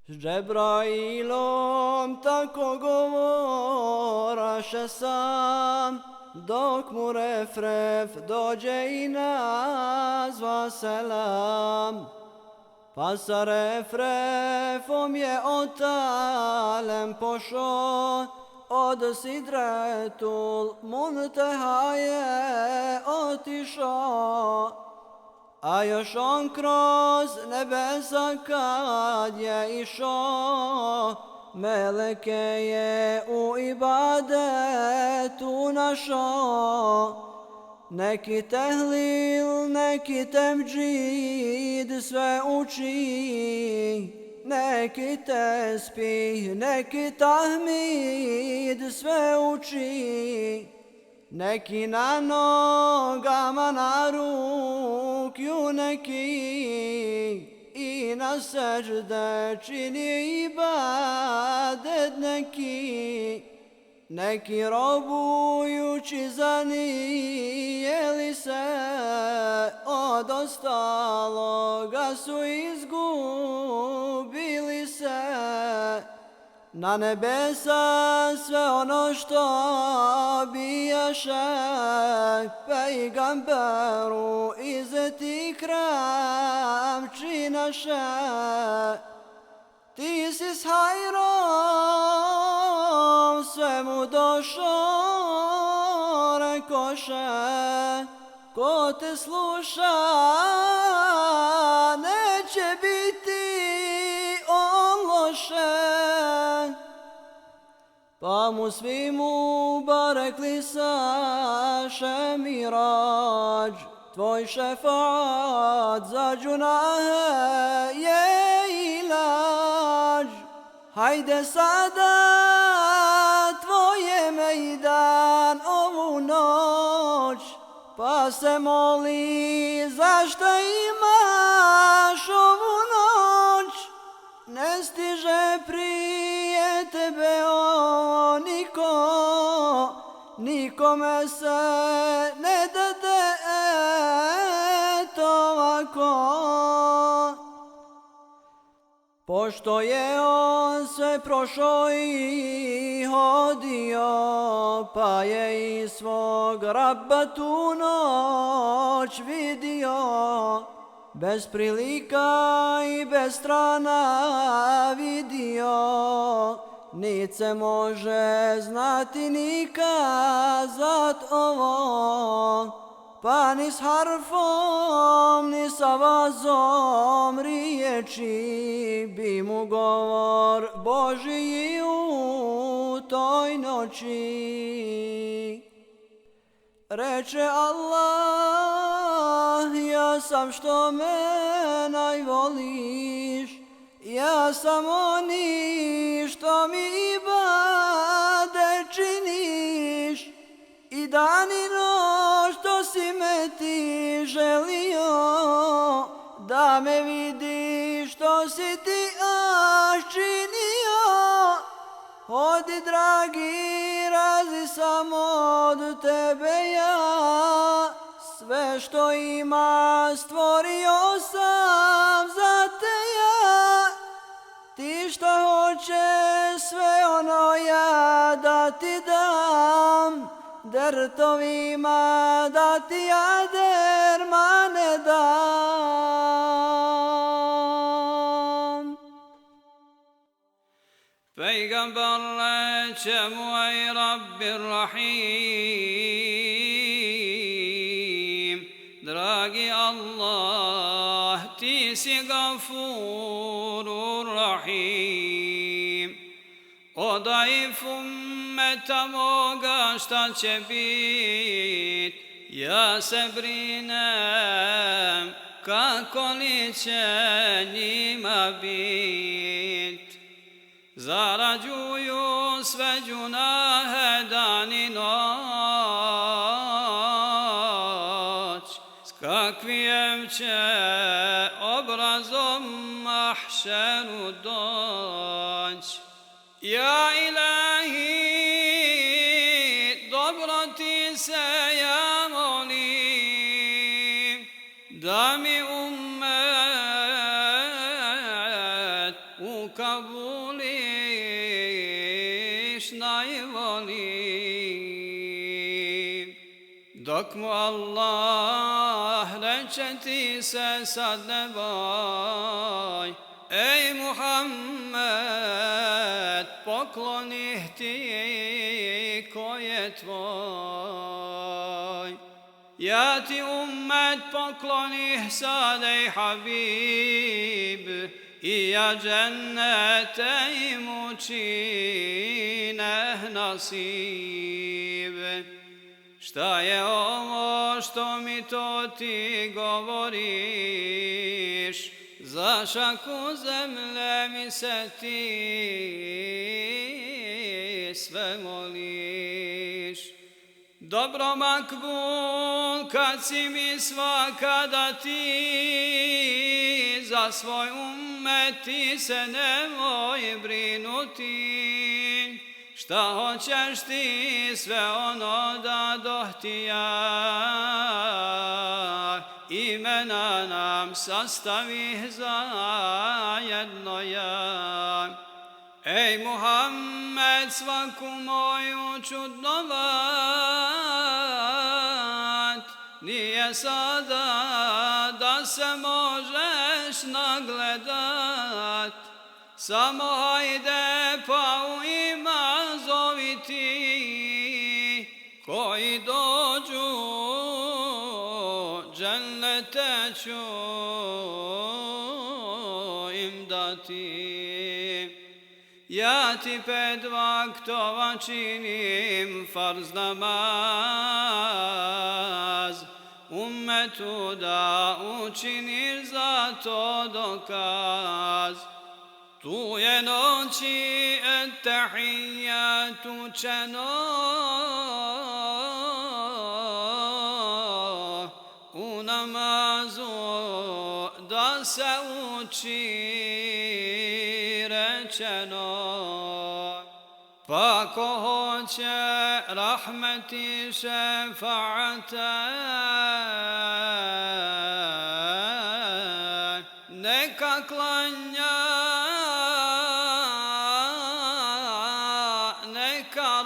S Džebrailom tako govoraše sam, dok mu refref dođe i nazva selam. Pa sa refrefom je otalem pošo, od Sidretul Munteha je otišo. A još on kroz nebesa kad je išo, meleke je u ibadetu našo. Neki tehlil, neki temdžid sve uči, neki tespih, neki tahmid sve uči. Neki na nogama na rukju neki, i na sežde čini ibadet neki. Neki robujući zanijeli se, od ostaloga su izgubili se. Na nebesa sve ono što bijaše, pejgamberu izeti kram činaše. Ti si s hajrom sve mu došo, rekoše, ko te sluša neće biti on loše. Pa mu svi mu barekli saše mirađ, tvoj šefat za džunahe je ilađ. Hajde sada tvoje mejdan ovu noć, pa se moli zašto imaš ovu noć. Ne stiže prije tebe ovo niko, nikome se ne dade eto ovako. Pošto je on sve prošao i hodio, pa je i svog Rabba tu noć vidio. Bez prilika i bez strana vidio, nit se može znati ni kazat ovo. Pa ni s harfom, ni sa vazom riječi bi mu govor Božiji u toj noći. Reče Allah, ja sam što me najvoliš, ja sam oni što mi ibade činiš. I dan i noć što si me ti želio, da me vidiš što si ti aš činio. Hodi dragi, razi samo od tebe ja, sve što ima stvorio sam za te ja. Ti šta hoćeš sve ono ja da ti dam, dertovima da ti ja derma ne dam. Peygamber reče mu ej Rabbi Rahim, dragi Allah, ti si Gafurur Rahim. Odaj ummeta moga šta će bit, ja se brinem kako li će njima bit. Zarađuju sve džunahe dan i noć, s kakvijem će obrazom mahšeru doć. Ja ilahi, dobro ti se ja molim, da mi ummet u ukabuliš najvoli. Dok mu Allah reče ti se sad ne boj, ej Muhammed, poklonih ti ko je tvoj. Ja ti ummet poklonih sad, ej Habib, i ja džennete im učineh nasib. Šta je ovo što mi to ti govoriš? Za šaku zemlje mi se ti sve moliš. Dobro makbul kad si mi svakada ti, za svoj ummet ti se nemoj brinuti. Šta hoćeš ti sve ono da dohtija, imena nam sastavi zajedno ja. Ej Muhammed, svaku moju čudnovat, nije sada da se možeš nagledat. Samo hajde pa u ima zovi ti, koji dođu džennete ću im dati. Ja ti 5 vaktova činim farz namaz, ummetu da učiniš za to dokaz. Tu je noći ettehijat učeno, u namazu da se uči rečeno. Pa ko hoće rahmeti šefaata, neka klanja, neka